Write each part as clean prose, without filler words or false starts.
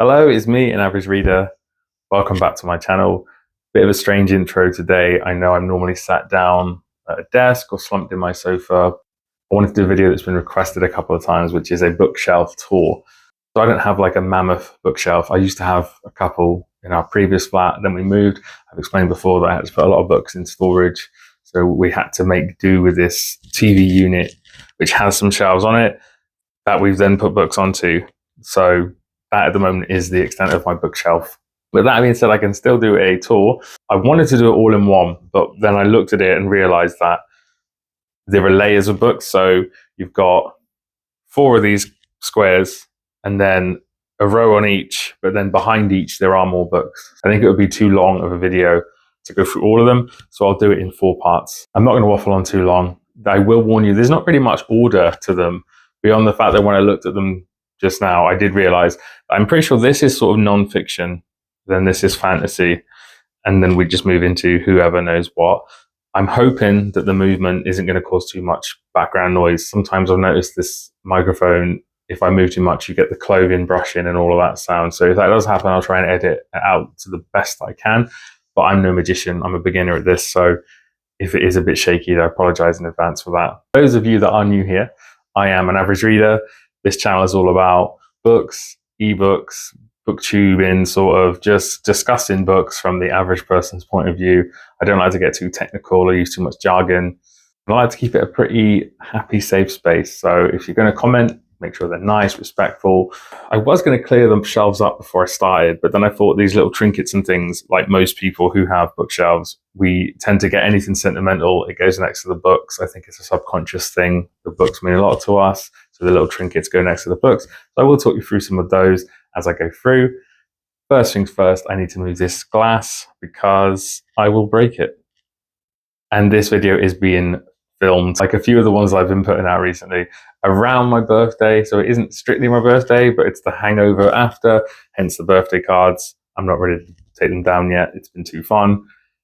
Hello, it's me, an average reader. Welcome back to my channel. Bit of a strange intro today. I know I'm normally sat down at a desk or slumped in my sofa. I wanted to do a video that's been requested a couple of times, which is a bookshelf tour. So I don't have like a mammoth bookshelf. I used to have a couple in our previous flat, then we moved. I've explained before that I had to put a lot of books in storage. So we had to make do with this TV unit, which has some shelves on it that we've then put books onto. So that at the moment is the extent of my bookshelf. With that being said, I can still do a tour. I wanted to do it all in one, but then I looked at it and realized that there are layers of books. So you've got 4 of these squares and then a row on each, but then behind each there are more books. I think it would be too long of a video to go through all of them, so I'll do it in 4 parts. I'm not going to waffle on too long. I will warn you, there's not really much order to them, beyond the fact that when I looked at them just now, I did realize I'm pretty sure this is sort of non-fiction, then this is fantasy, and then we just move into whoever knows what. I'm hoping that the movement isn't going to cause too much background noise. Sometimes I've noticed this microphone, if I move too much, you get the clothing brushing and all of that sound. So if that does happen, I'll try and edit it out to the best I can. But I'm no magician. I'm a beginner at this. So if it is a bit shaky, I apologize in advance for that. Those of you that are new here, I am an average reader. This channel is all about books, ebooks, booktubing, sort of just discussing books from the average person's point of view. I don't like to get too technical or use too much jargon. I like to keep it a pretty happy, safe space. So if you're going to comment, make sure they're nice, respectful. I was going to clear the shelves up before I started, but then I thought these little trinkets and things, like most people who have bookshelves, we tend to get anything sentimental. It goes next to the books. I think it's a subconscious thing. The books mean a lot to us, so the little trinkets go next to the books. So I will talk you through some of those as I go through. First things first, I need to move this glass because I will break it. And this video is being filmed, like a few of the ones I've been putting out recently, around my birthday. So it isn't strictly my birthday, but it's the hangover after, hence the birthday cards. I'm not ready to take them down yet. It's been too fun.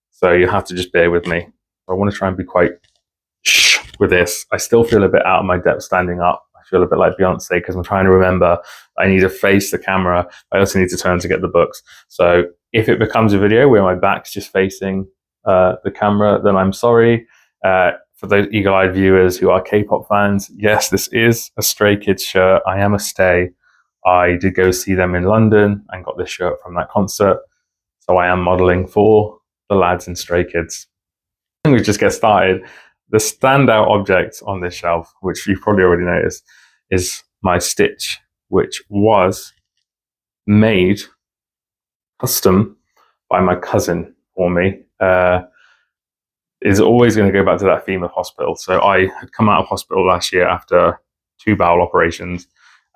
So you have to just bear with me. I want to try and be quite shh with this. I still feel a bit out of my depth standing up. I feel a bit like Beyonce because I'm trying to remember I need to face the camera. I also need to turn to get the books. So if it becomes a video where my back's just facing the camera, then I'm sorry. For those eagle-eyed viewers who are K-pop fans, yes, this is a Stray Kids shirt. I am a stay. I did go see them in London and got this shirt from that concert. So I am modeling for the lads in Stray Kids. We just get started. The standout object on this shelf, which you've probably already noticed, is my Stitch, which was made custom by my cousin for me. Is always going to go back to that theme of hospital. So I had come out of hospital last year after 2 bowel operations,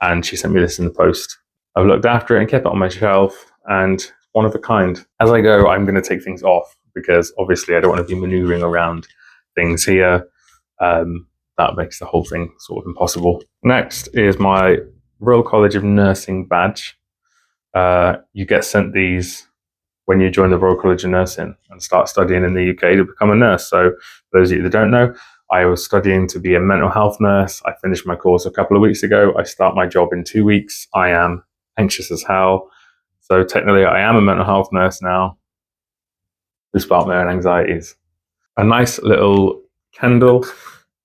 and she sent me this in the post. I've looked after it and kept it on my shelf, and one of a kind. As I go, I'm going to take things off because obviously I don't want to be maneuvering around things here. That makes the whole thing sort of impossible. Next is my Royal College of Nursing badge. You get sent these when you join the Royal College of Nursing and start studying in the UK to become a nurse. So for those of you that don't know, I was studying to be a mental health nurse. I finished my course a couple of weeks ago. I start my job in 2 weeks. I am anxious as hell. So technically I am a mental health nurse now, despite my own anxieties. A nice little candle,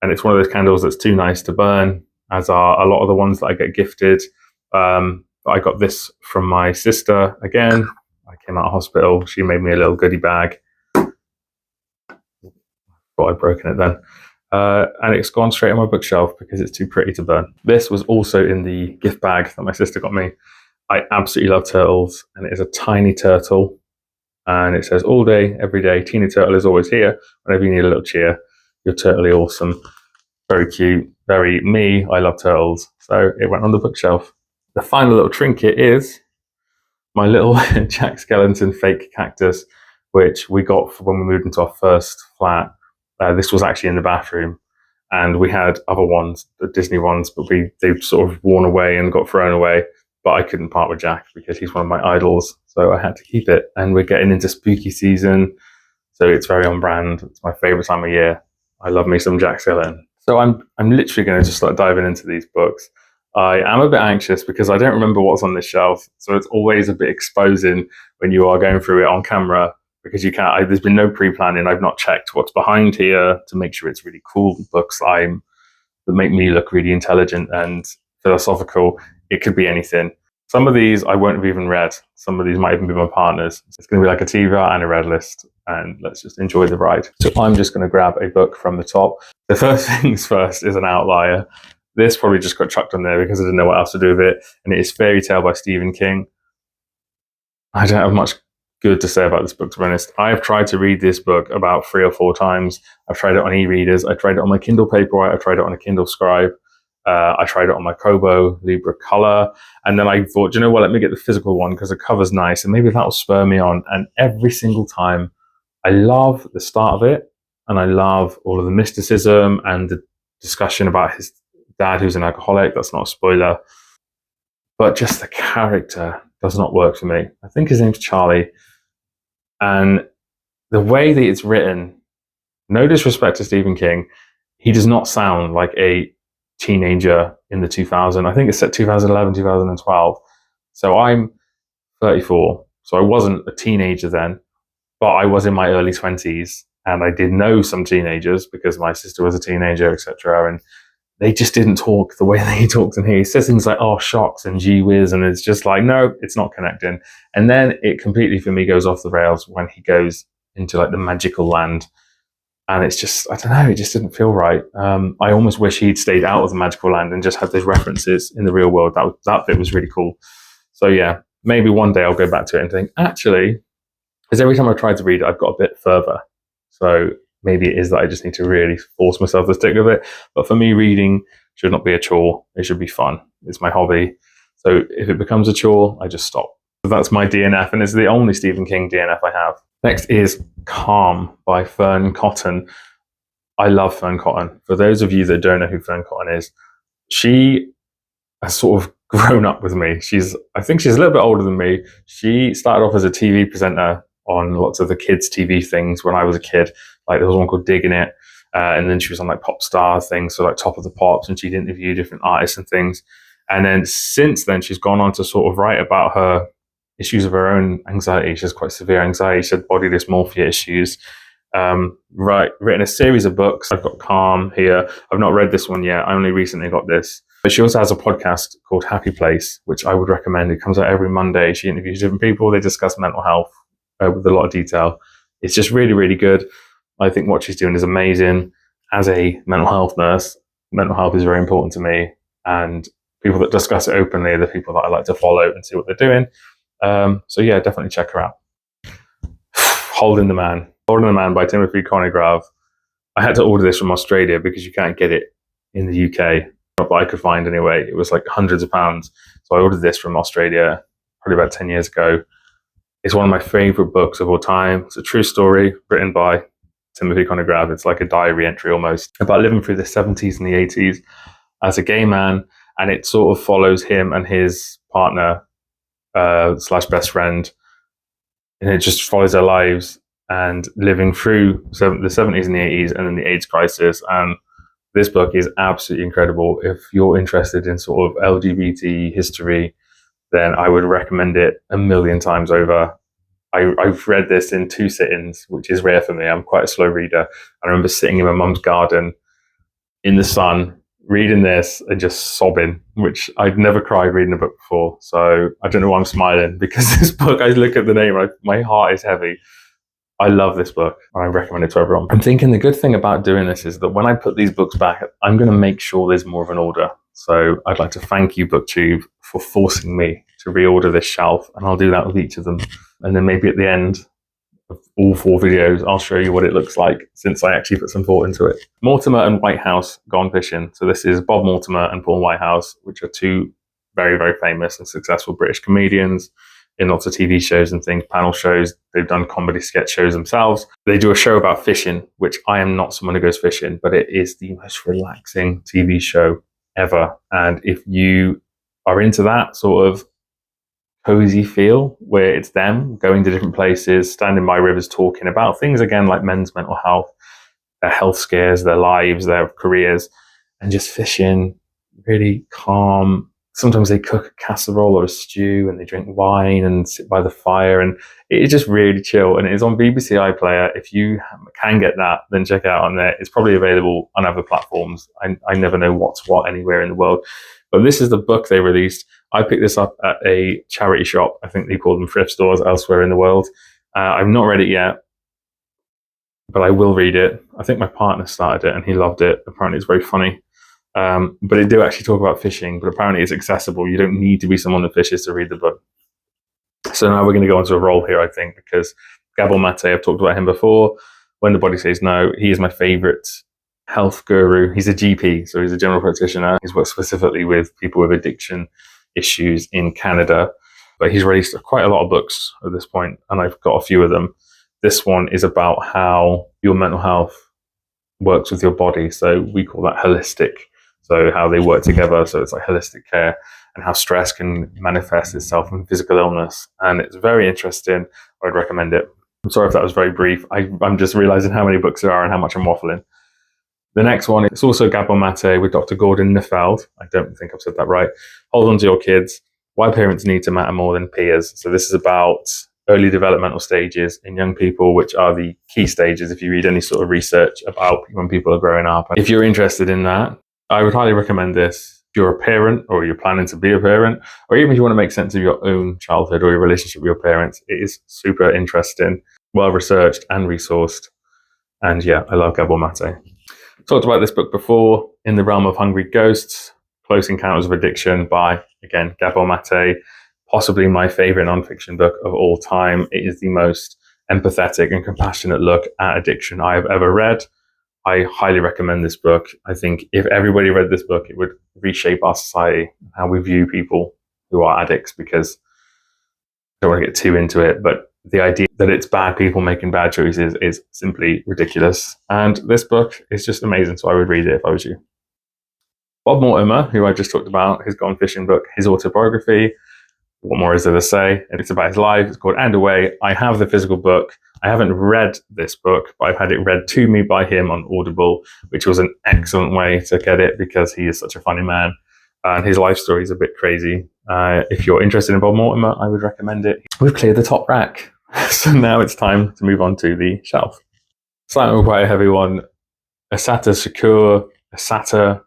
and it's one of those candles that's too nice to burn, as are a lot of the ones that I get gifted. I got this from my sister again. I came out of hospital. She made me a little goodie bag. Thought I'd broken it then. And it's gone straight on my bookshelf because it's too pretty to burn. This was also in the gift bag that my sister got me. I absolutely love turtles, and it is a tiny turtle. And it says, all day, every day, Teeny Turtle is always here. Whenever you need a little cheer, you're totally awesome. Very cute, very me. I love turtles. So it went on the bookshelf. The final little trinket is my little Jack Skellington fake cactus, which we got when we moved into our first flat. This was actually in the bathroom, and we had other ones, the Disney ones, but they've sort of worn away and got thrown away. But I couldn't part with Jack because he's one of my idols, so I had to keep it. And we're getting into spooky season, so it's very on brand. It's my favorite time of year. I love me some Jack Skellington. So I'm literally going to just start diving into these books. I am a bit anxious because I don't remember what's on this shelf. So it's always a bit exposing when you are going through it on camera because you can't, there's been no pre-planning. I've not checked what's behind here to make sure it's really cool books that make me look really intelligent and philosophical. It could be anything. Some of these I won't have even read. Some of these might even be my partner's. It's going to be like a TBR and a read list, and let's just enjoy the ride. So I'm just going to grab a book from the top. The first things first is an outlier. This probably just got chucked on there because I didn't know what else to do with it, and it is Fairy Tale by Stephen King. I don't have much good to say about this book, to be honest. I have tried to read this book about 3 or 4 times. I've tried it on e-readers. I tried it on my Kindle Paperwhite. I tried it on a Kindle Scribe. I tried it on my Kobo Libra Color. And then I thought, you know what, let me get the physical one because the cover's nice and maybe that'll spur me on. And every single time, I love the start of it. And I love all of the mysticism and the discussion about his dad who's an alcoholic. That's not a spoiler. But just the character does not work for me. I think his name's Charlie. And the way that it's written, no disrespect to Stephen King, he does not sound like a teenager in the 2000s. I think it's set 2011, 2012. So I'm 34. So I wasn't a teenager then, but I was in my early 20s and I did know some teenagers because my sister was a teenager, etc. And they just didn't talk the way that he talks in here. He says things like, oh, shocks and gee whiz. And it's just like, no, it's not connecting. And then it completely, for me, goes off the rails when he goes into like the magical land. And it's just, I don't know, it just didn't feel right. I almost wish he'd stayed out of the magical land and just had those references in the real world. That bit was really cool. So yeah, maybe one day I'll go back to it and think, actually, because every time I've tried to read it, I've got a bit further. So maybe it is that I just need to really force myself to stick with it. But for me, reading should not be a chore. It should be fun. It's my hobby. So if it becomes a chore, I just stop. So that's my DNF, and it's the only Stephen King DNF I have. Next is Calm by Fearne Cotton. I love Fearne Cotton. For those of you that don't know who Fearne Cotton is, she has sort of grown up with me. I think she's a little bit older than me. She started off as a TV presenter on lots of the kids' TV things when I was a kid. Like there was one called Digging It. And then she was on like pop star things, so like Top of the Pops, and she'd interview different artists and things. And then since then, she's gone on to sort of write about her issues of her own anxiety. She has quite severe anxiety. She had body dysmorphia issues. Written a series of books. I've got Calm here. I've not read this one yet. I only recently got this. But she also has a podcast called Happy Place, which I would recommend. It comes out every Monday. She interviews different people. They discuss mental health with a lot of detail. It's just really, really good. I think what she's doing is amazing. As a mental health nurse, mental health is very important to me. And people that discuss it openly are the people that I like to follow and see what they're doing. So yeah, definitely check her out. Holding the Man by Timothy Conigrave. I had to order this from Australia because you can't get it in the UK. Not that I could find anyway. It was like hundreds of pounds. So I ordered this from Australia probably about 10 years ago. It's one of my favorite books of all time. It's a true story written by Timothy Conigrave. It's like a diary entry almost about living through the 70s and the 80s as a gay man. And it sort of follows him and his partner / best friend. And it just follows their lives and living through the 70s and the 80s and then the AIDS crisis. And this book is absolutely incredible. If you're interested in sort of LGBT history, then I would recommend it a million times over. I've read this in 2 sittings, which is rare for me. I'm quite a slow reader. I remember sitting in my mum's garden in the sun, reading this and just sobbing, which I'd never cried reading a book before. So I don't know why I'm smiling, because this book, I look at the name, my heart is heavy. I love this book and I recommend it to everyone. I'm thinking the good thing about doing this is that when I put these books back, I'm going to make sure there's more of an order. So I'd like to thank you, Booktube, for forcing me to reorder this shelf, and I'll do that with each of them. And then maybe at the end of all 4 videos, I'll show you what it looks like, since I actually put some thought into it. Mortimer and Whitehouse Gone Fishing. So this is Bob Mortimer and Paul Whitehouse, which are 2 very, very famous and successful British comedians in lots of TV shows and things, panel shows. They've done comedy sketch shows themselves. They do a show about fishing, which I am not someone who goes fishing, but it is the most relaxing TV show ever. And if you are into that sort of cozy feel where it's them going to different places, standing by rivers, talking about things again like men's mental health, their health scares, their lives, their careers, and just fishing, really calm, sometimes they cook a casserole or a stew and they drink wine and sit by the fire, and it's just really chill. And it is on BBC iPlayer. If you can get that, then check it out on there. It's probably available on other platforms. I never know what's what anywhere in the world. But this is the book they released. I picked this up at a charity shop. I think they call them thrift stores elsewhere in the world. I've not read it yet, but I will read it. I think my partner started it and he loved it. Apparently it's very funny. But it do actually talk about fishing, but apparently it's accessible. You don't need to be someone that fishes to read the book. So now we're going to go into a role here, I think, because Gabor Maté, I've talked about him before. When the Body Says No, he is my favorite health guru. He's a GP, so he's a general practitioner. He's worked specifically with people with addiction issues in Canada, but he's released quite a lot of books at this point, and I've got a few of them. This one is about how your mental health works with your body. So we call that holistic. So how they work together. So it's like holistic care, and how stress can manifest itself in physical illness. And it's very interesting. I'd recommend it. I'm sorry if that was very brief. I'm just realizing how many books there are and how much I'm waffling. The next one, it's also Gabor Maté with Dr. Gordon Neufeld. I don't think I've said that right. Hold on to your kids. Why parents need to matter more than peers. So this is about early developmental stages in young people, which are the key stages if you read any sort of research about when people are growing up. If you're interested in that, I would highly recommend this. If you're a parent, or you're planning to be a parent, or even if you want to make sense of your own childhood or your relationship with your parents, it is super interesting, well-researched and resourced. And yeah, I love Gabor Maté. Talked about this book before, In the Realm of Hungry Ghosts, Close Encounters of Addiction by, again, Gabor Maté. Possibly my favorite nonfiction book of all time. It is the most empathetic and compassionate look at addiction I have ever read. I highly recommend this book. I think if everybody read this book, it would reshape our society, how we view people who are addicts, because I don't want to get too into it, but the idea that it's bad people making bad choices is simply ridiculous. And this book is just amazing, so I would read it if I was you. Bob Mortimer, who I just talked about, his Gone Fishing book, his autobiography. What more is there to say? It's about his life. It's called And Away. I have the physical book. I haven't read this book, but I've had it read to me by him on Audible, which was an excellent way to get it because he is such a funny man. And his life story is a bit crazy. If you're interested in Bob Mortimer, I would recommend it. We've cleared the top rack. So now it's time to move on to the shelf. Starting with quite a heavy one. Assata Shakur, Assata,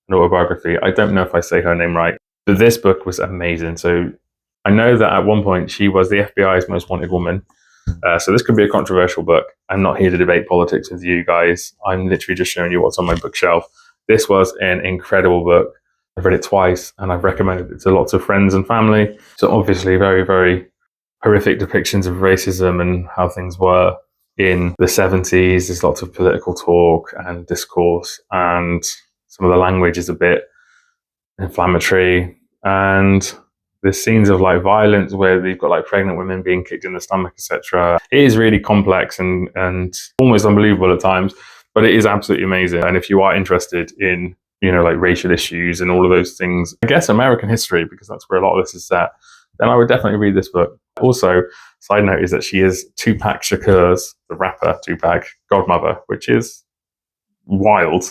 an autobiography. I don't know if I say her name right, but this book was amazing. So I know that at one point she was the FBI's most wanted woman. So this could be a controversial book. I'm not here to debate politics with you guys. I'm literally just showing you what's on my bookshelf. This was an incredible book. I've read it twice and I've recommended it to lots of friends and family. So obviously very, very horrific depictions of racism and how things were in the 70s. There's lots of political talk and discourse, and some of the language is a bit inflammatory. And there's scenes of like violence where they've got like pregnant women being kicked in the stomach, etc. It is really complex and almost unbelievable at times, but it is absolutely amazing. And if you are interested in, you know, like racial issues and all of those things, I guess American history, because that's where a lot of this is set, then I would definitely read this book. Also, side note is that she is Tupac Shakur's, the rapper Tupac, godmother, which is wild.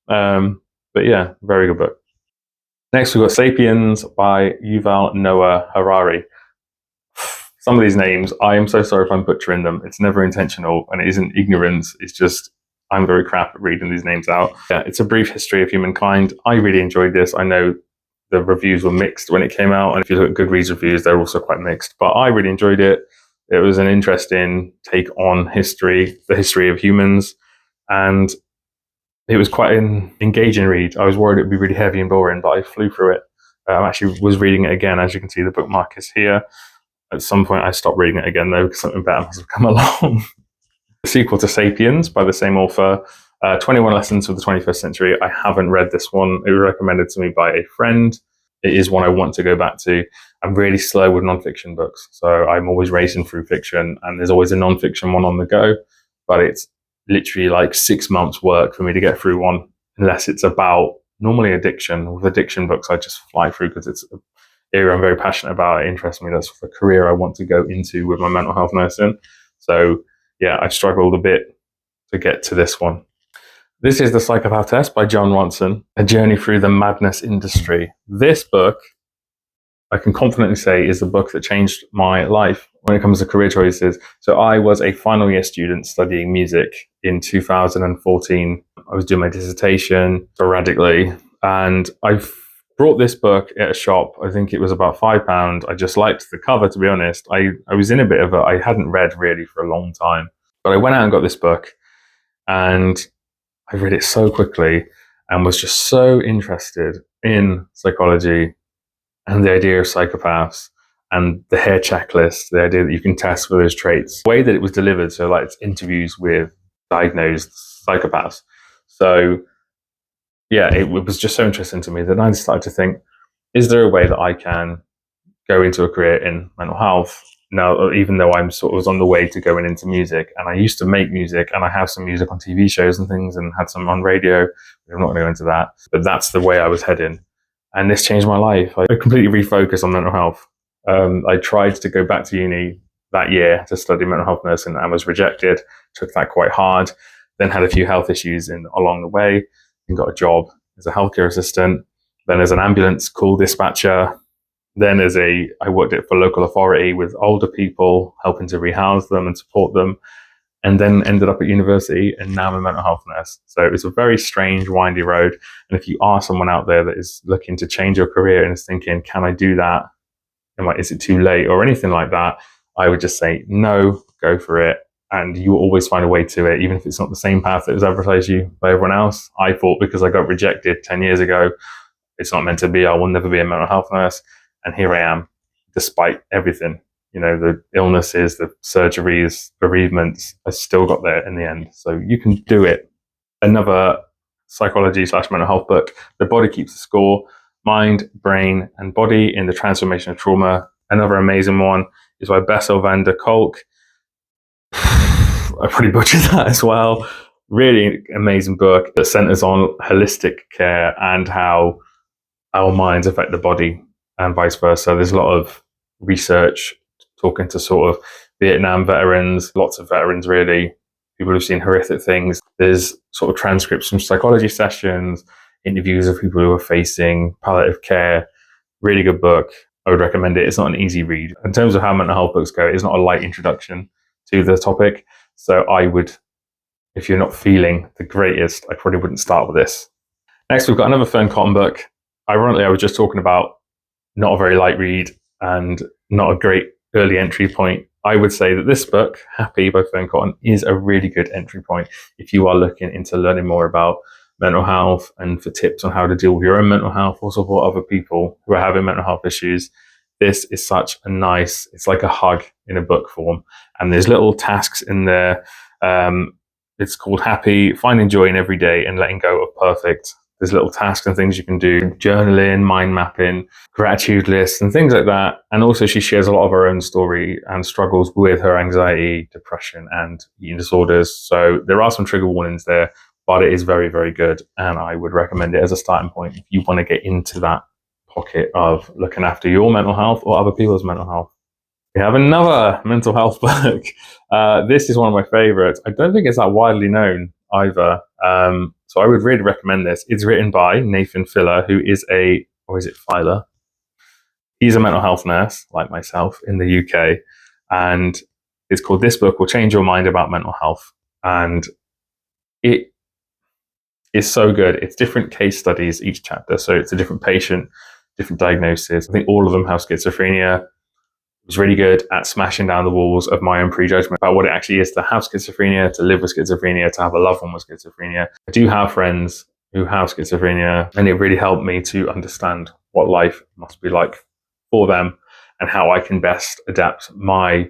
But yeah, very good book. Next, we've got Sapiens by Yuval Noah Harari. Some of these names, I am so sorry if I'm butchering them. It's never intentional, and it isn't ignorance. It's just, I'm very crap at reading these names out. Yeah, it's a brief history of humankind. I really enjoyed this. I know the reviews were mixed when it came out, and if you look at Goodreads reviews, they're also quite mixed. But I really enjoyed it. It was an interesting take on history, the history of humans, and it was quite an engaging read. I was worried it would be really heavy and boring, but I flew through it. I actually was reading it again. As you can see, the bookmark is here. At some point, I stopped reading it again, though, because something better must have come along. The sequel to Sapiens by the same author, 21 Lessons for the 21st Century. I haven't read this one. It was recommended to me by a friend. It is one I want to go back to. I'm really slow with nonfiction books, so I'm always racing through fiction, and there's always a nonfiction one on the go, but it's literally like 6 months work for me to get through one, unless it's about normally addiction. With addiction books, I just fly through because it's an area I'm very passionate about. It interests me. That's the career I want to go into with my mental health nursing. So yeah, I've struggled a bit to get to this one. This is The Psychopath Test by Jon Ronson, A Journey Through the Madness Industry. This book, I can confidently say, is the book that changed my life when it comes to career choices. So I was a final year student studying music in 2014. I was doing my dissertation sporadically, and I brought this book at a shop. I think it was about £5. I just liked the cover, to be honest. I was in a bit of I hadn't read really for a long time, but I went out and got this book, and I read it so quickly and was just so interested in psychology and the idea of psychopaths and the hair checklist, the idea that you can test for those traits. The way that it was delivered, so like it's interviews with diagnosed psychopaths. So yeah, it was just so interesting to me that I started to think, is there a way that I can go into a career in mental health? Now, even though I'm sort of was on the way to going into music, and I used to make music, and I have some music on TV shows and things, and had some on radio. I'm not going to go into that, but that's the way I was heading. And this changed my life. I completely refocused on mental health. I tried to go back to uni that year to study mental health nursing and was rejected. Took that quite hard. Then had a few health issues along the way and got a job as a healthcare assistant. Then as an ambulance call dispatcher. Then I worked for local authority with older people, helping to rehouse them and support them. And then ended up at university, and now I'm a mental health nurse. So it was a very strange, windy road. And if you are someone out there that is looking to change your career and is thinking, can I do that? Is it too late or anything like that? I would just say, no, go for it. And you will always find a way to it, even if it's not the same path that was advertised you by everyone else. I thought because I got rejected 10 years ago, it's not meant to be. I will never be a mental health nurse. And here I am, despite everything. The illnesses, the surgeries, bereavements, I still got there in the end. So you can do it. Another psychology/mental health book, The Body Keeps the Score, Mind, Brain, and Body in the Transformation of Trauma. Another amazing one is by Bessel van der Kolk. I probably butchered that as well. Really amazing book that centers on holistic care and how our minds affect the body and vice versa. There's a lot of research talking to sort of Vietnam veterans, lots of veterans really, people who've seen horrific things. There's sort of transcripts from psychology sessions, interviews of people who are facing palliative care. Really good book. I would recommend it. It's not an easy read. In terms of how mental health books go, it's not a light introduction to the topic. So I would, if you're not feeling the greatest, I probably wouldn't start with this. Next, we've got another Fearne Cotton book. Ironically, I was just talking about not a very light read and not a great early entry point. I would say that this book, Happy by Fearne Cotton, is a really good entry point if you are looking into learning more about mental health and for tips on how to deal with your own mental health or support other people who are having mental health issues. This is such a nice, it's like a hug in a book form. And there's little tasks in there. It's called Happy, finding joy in every day and letting go of perfect. There's little tasks and things you can do, journaling, mind mapping, gratitude lists and things like that. And also she shares a lot of her own story and struggles with her anxiety, depression and eating disorders. So there are some trigger warnings there, but it is very, very good. And I would recommend it as a starting point if you want to get into that pocket of looking after your mental health or other people's mental health. We have another mental health book. This is one of my favorites. I don't think it's that widely known either. So I would really recommend this. It's written by Neufeld, who is Filer? He's a mental health nurse like myself in the UK. And it's called This Book Will Change Your Mind About Mental Health. And it is so good. It's different case studies each chapter. So it's a different patient, different diagnosis. I think all of them have schizophrenia. Was really good at smashing down the walls of my own prejudgment about what it actually is to have schizophrenia, to live with schizophrenia, to have a loved one with schizophrenia. I do have friends who have schizophrenia, and it really helped me to understand what life must be like for them and how I can best adapt my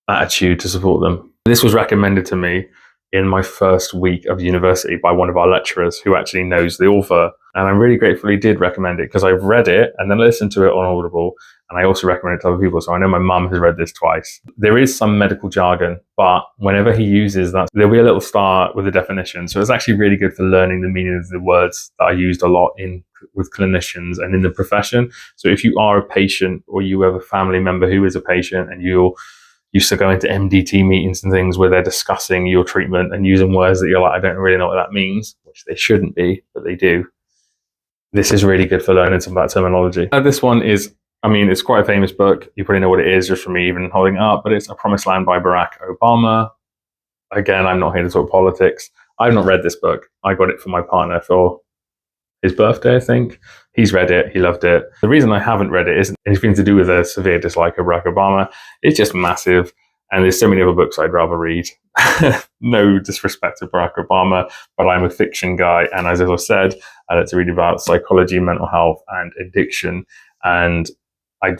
attitude to support them. This was recommended to me in my first week of university by one of our lecturers who actually knows the author. And I'm really grateful he did recommend it because I've read it and then listened to it on Audible. And I also recommend it to other people. So I know my mum has read this twice. There is some medical jargon, but whenever he uses that, there'll be a little star with a definition. So it's actually really good for learning the meaning of the words that are used a lot with clinicians and in the profession. So if you are a patient or you have a family member who is a patient and you used to go into MDT meetings and things where they're discussing your treatment and using words that you're like, I don't really know what that means, which they shouldn't be, but they do. This is really good for learning some about terminology. This one is, I mean, it's quite a famous book. You probably know what it is just from me even holding it up, but it's A Promised Land by Barack Obama. Again, I'm not here to talk politics. I've not read this book. I got it for my partner for his birthday, I think. He's read it. He loved it. The reason I haven't read it isn't anything to do with a severe dislike of Barack Obama. It's just massive. And there's so many other books I'd rather read. No disrespect to Barack Obama, but I'm a fiction guy. And as I said, I like to read about psychology, mental health, and addiction. And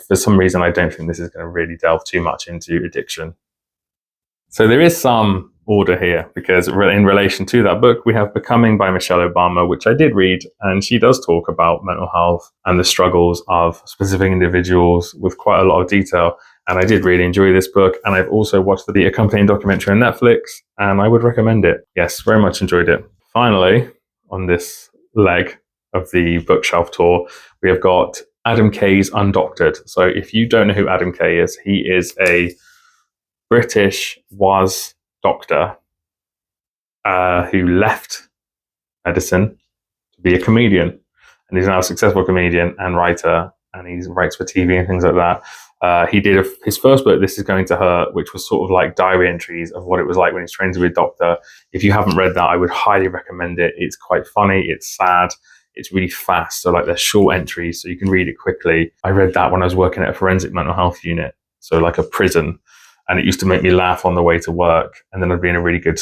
for some reason, I don't think this is going to really delve too much into addiction. So there is some order here, because in relation to that book, we have Becoming by Michelle Obama, which I did read, and she does talk about mental health and the struggles of specific individuals with quite a lot of detail. And I did really enjoy this book, and I've also watched the accompanying documentary on Netflix, and I would recommend it. Yes, very much enjoyed it. Finally, on this leg of the bookshelf tour, we have got Adam Kay's Undoctored. So if you don't know who Adam Kay is, he is a British doctor who left medicine to be a comedian, and he's now a successful comedian and writer, and he writes for TV and things like that. He did his first book, This Is Going to Hurt, which was sort of like diary entries of what it was like when he's trained to be a doctor. If you haven't read that, I would highly recommend it. It's quite funny, it's sad, it's really fast, so like they're short entries so you can read it quickly. I read that when I was working at a forensic mental health unit, so like a prison. And it used to make me laugh on the way to work. And then I'd be in a really good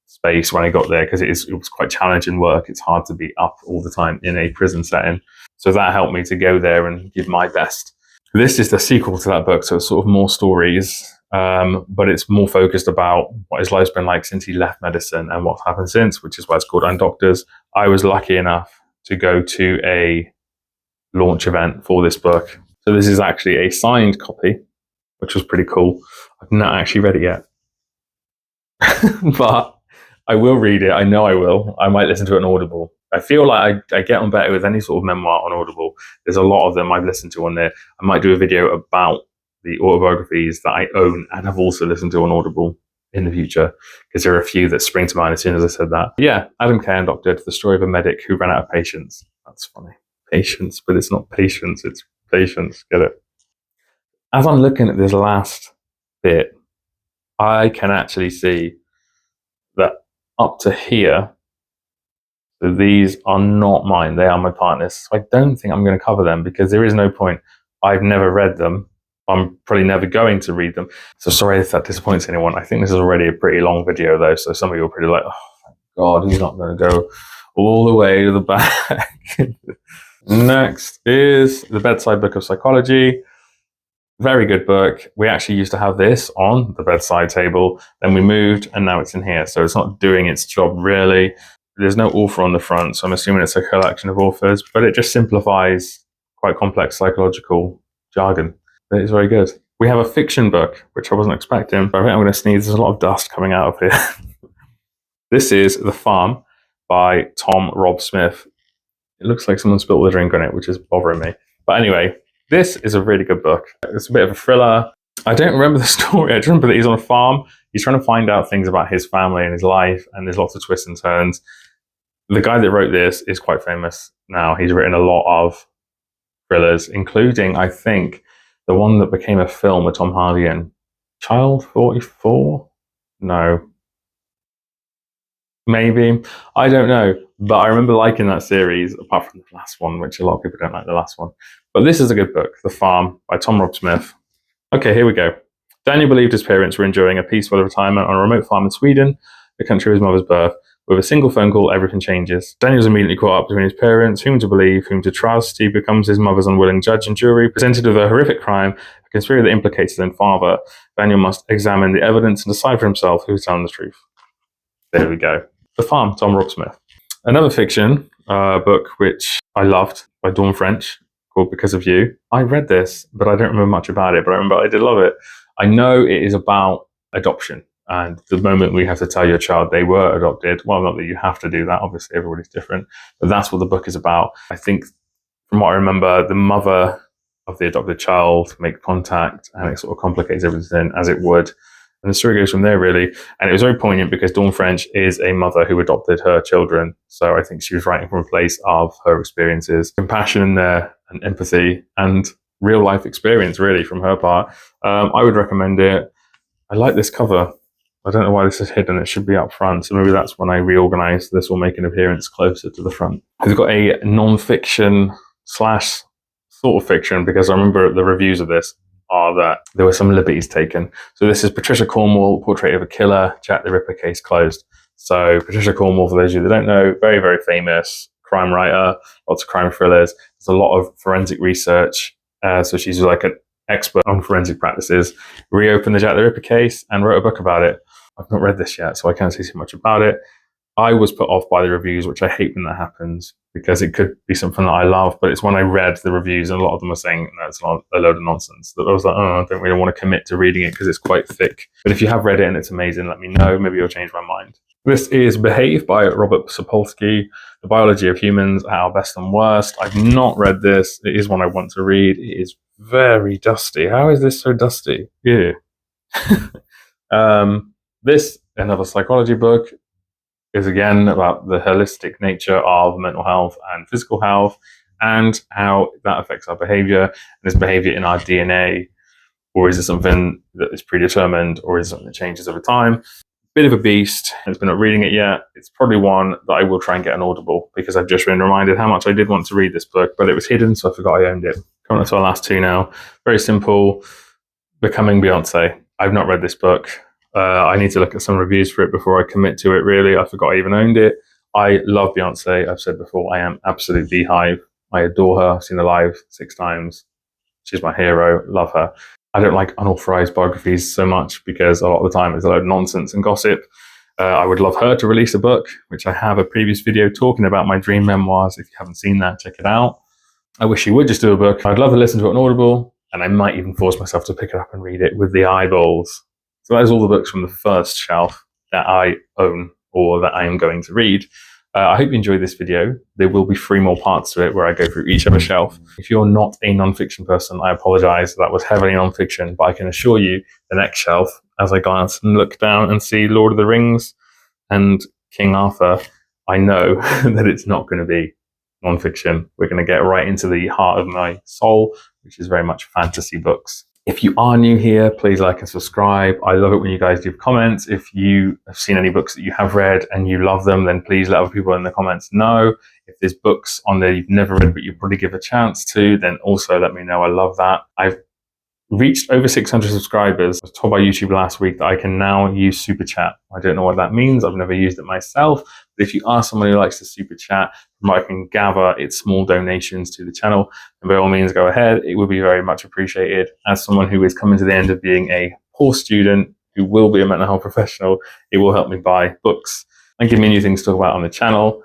space when I got there, because it was quite challenging work. It's hard to be up all the time in a prison setting. So that helped me to go there and give my best. This is the sequel to that book, so it's sort of more stories, but it's more focused about what his life's been like since he left medicine and what's happened since, which is why it's called Undoctored. I was lucky enough to go to a launch event for this book. So this is actually a signed copy, which was pretty cool. I've not actually read it yet, but I will read it. I know I will. I might listen to it on Audible. I feel like I get on better with any sort of memoir on Audible. There's a lot of them I've listened to on there. I might do a video about the autobiographies that I own and have also listened to on Audible in the future, because there are a few that spring to mind as soon as I said that. Yeah, Adam Kay Undoctored, the story of a medic who ran out of patience. That's funny. Patience, but it's not patience, it's patience. Get it? As I'm looking at this last bit, I can actually see that up to here, so these are not mine, they are my partner's. So I don't think I'm going to cover them, because there is no point. I've never read them. I'm probably never going to read them. So sorry if that disappoints anyone. I think this is already a pretty long video though, so some of you are pretty like, oh thank God, he's not going to go all the way to the back. Next is The Bedside Book of Psychology. Very good book. We actually used to have this on the bedside table, then we moved, and now it's in here. So it's not doing its job really. There's no author on the front, so I'm assuming it's a collection of authors, but it just simplifies quite complex psychological jargon. It's very good. We have a fiction book, which I wasn't expecting, but I think I'm going to sneeze. There's a lot of dust coming out of here. This is The Farm by Tom Rob Smith. It looks like someone spilled the drink on it, which is bothering me. But anyway, this is a really good book. It's a bit of a thriller. I don't remember the story. I just remember that he's on a farm. He's trying to find out things about his family and his life, and there's lots of twists and turns. The guy that wrote this is quite famous now. He's written a lot of thrillers, including, I think, the one that became a film with Tom Hardy in. Child 44? No. Maybe. I don't know. But I remember liking that series, apart from the last one, which a lot of people don't like the last one. But this is a good book, The Farm by Tom Rob Smith. Okay, here we go. Daniel believed his parents were enjoying a peaceful retirement on a remote farm in Sweden, the country of his mother's birth. With a single phone call, everything changes. Daniel's immediately caught up between his parents, whom to believe, whom to trust. He becomes his mother's unwilling judge and jury. Presented with a horrific crime, a conspiracy that implicates his own father, Daniel must examine the evidence and decide for himself who's telling the truth. There we go. The Farm, Tom Rob Smith. Another fiction book which I loved by Dawn French, called Because of You. I read this, but I don't remember much about it, but I remember I did love it. I know it is about adoption. And the moment we have to tell your child they were adopted, well, not that you have to do that, obviously everybody's different, but that's what the book is about. I think, from what I remember, the mother of the adopted child make contact, and it sort of complicates everything as it would. And the story goes from there, really. And it was very poignant because Dawn French is a mother who adopted her children. So I think she was writing from a place of her experiences, compassion in there, and empathy, and real life experience, really, from her part. I would recommend it. I like this cover. I don't know why this is hidden. It should be up front. So maybe that's when I reorganize. This will make an appearance closer to the front. It's got a non-fiction / sort of fiction, because I remember the reviews of this are that there were some liberties taken. So this is Patricia Cornwall, Portrait of a Killer, Jack the Ripper, Case Closed. So Patricia Cornwall, for those of you that don't know, very, very famous crime writer, lots of crime thrillers. There's a lot of forensic research. So she's like an expert on forensic practices. Reopened the Jack the Ripper case and wrote a book about it. I've not read this yet, so I can't say too much about it. I was put off by the reviews, which I hate when that happens, because it could be something that I love, but it's when I read the reviews and a lot of them are saying no, it's not a load of nonsense, that I was like, oh, I don't really want to commit to reading it because it's quite thick. But if you have read it and it's amazing, let me know. Maybe you'll change my mind. This is Behave by Robert Sapolsky, The Biology of Humans at Our Best and Worst. I've not read this. It is one I want to read. It is very dusty. How is this so dusty? Yeah. This, another psychology book, is again about the holistic nature of mental health and physical health and how that affects our behavior. And is behavior in our DNA, or is it something that is predetermined, or is it something that changes over time? Bit of a beast. I've been not reading it yet. It's probably one that I will try and get an Audible, because I've just been reminded how much I did want to read this book, but it was hidden, so I forgot I owned it. Coming on to our last two now. Very simple. Becoming Beyonce. I've not read this book. I need to look at some reviews for it before I commit to it, really. I forgot I even owned it. I love Beyonce. I've said before, I am absolute beehive. I adore her. I've seen her live 6 times. She's my hero. Love her. I don't like unauthorized biographies so much because a lot of the time it's a load of nonsense and gossip. I would love her to release a book, which I have a previous video talking about my dream memoirs. If you haven't seen that, check it out. I wish she would just do a book. I'd love to listen to it on Audible, and I might even force myself to pick it up and read it with the eyeballs. So that is all the books from the first shelf that I own or that I am going to read. I hope you enjoyed this video. There will be 3 more parts to it where I go through each other shelf. If you're not a non-fiction person, I apologize. That was heavily non-fiction, but I can assure you the next shelf, as I glance and look down and see Lord of the Rings and King Arthur, I know that it's not going to be non-fiction. We're going to get right into the heart of my soul, which is very much fantasy books. If you are new here, please like and subscribe. I love it when you guys leave comments. If you have seen any books that you have read and you love them, then please let other people in the comments know. If there's books on there you've never read but you probably give a chance to, then also let me know. I love that. I've reached over 600 subscribers. I was told by YouTube last week that I can now use Super Chat. I don't know what that means. I've never used it myself. But if you are someone who likes to Super Chat, from what I can gather, it's small donations to the channel. And by all means, go ahead. It would be very much appreciated. As someone who is coming to the end of being a poor student who will be a mental health professional, it will help me buy books and give me new things to talk about on the channel.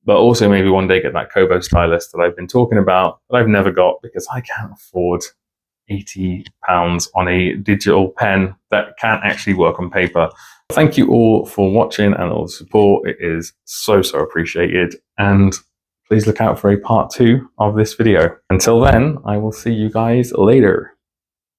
But also maybe one day get that Kobo stylus that I've been talking about that I've never got because I can't afford £80 on a digital pen that can't actually work on paper. Thank you all for watching and all the support. It is so appreciated. And please look out for a part 2 of this video. Until then, I will see you guys later.